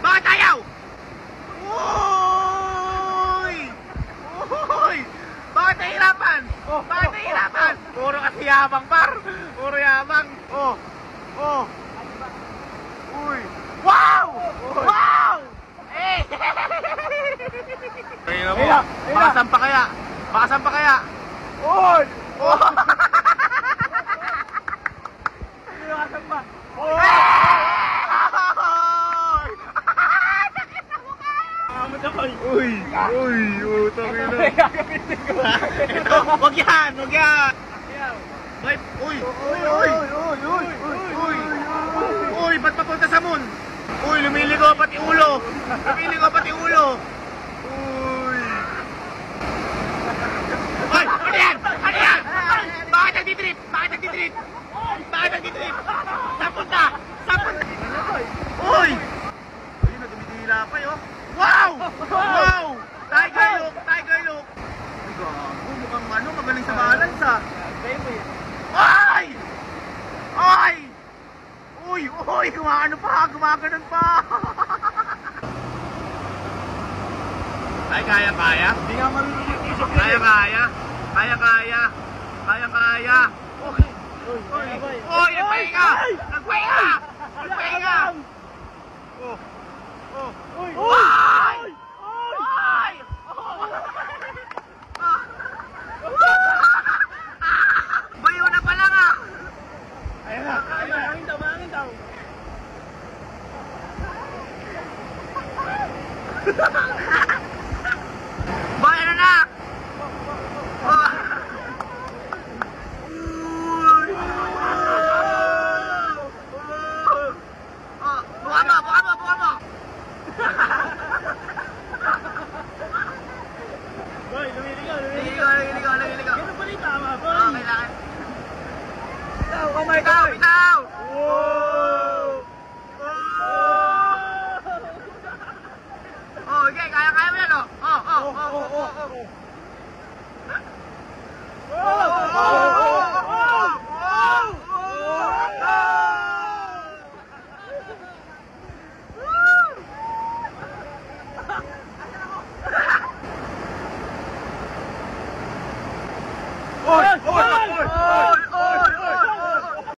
Bakit ayaw? Uy! Uy! Bakit nahihirapan? Bakit nahihirapan? Puro kasi yabang, par. Puro yabang. Oh. Oh. Uy. Wow! Wow! Eh! Ayun mo. Bakasan pa kaya? Bakasan pa kaya? Uy! Oh! Bakasan pa. Oh! Uy! Uy! Utang ina. Ito, wag yan! Wag yan! Uy! Uy! Uy! Uy! Uy! Uy! Ba't papunta sa moon? Uy! Lumiligo pati ulo! Lumiligo pati ulo! Uy! Uy! Ano yan? Ano yan? Bakit nagtitrip? Bakit nagtitrip? Bakit nagtitrip? Saan punta? Saan punta? Uy! Ayun na, dumidila pa yun. Wow! Wow! Tiger look! Tiger look! Ay gago, mukhang ano, magaling sa balance ah. Ay! Ay! Uy! Uy! Gumaano pa! Gumaganon pa! Ay, kaya-kaya? Hindi nga marunong isip. Kaya-kaya? Kaya-kaya? Kaya-kaya? Okay! Uy! Uy! Nagpahinga! Nagpahinga! Nagpahinga! Oh! Oh! Uy! Uy! Uy! Bayo na pala nga! Ayan na! Mahangin daw! Mahangin daw! Bayo na na! Buka mo! Buka mo! Buka mo! Boy, lumiligaw, lumiligaw. Lumiligaw, lumiligaw. Ganun pa rin tama, boy. Oo, kailangan. Bitaw, oh my God. Bitaw! Wow! Oh, okay, kaya mo yan, oh. Oh.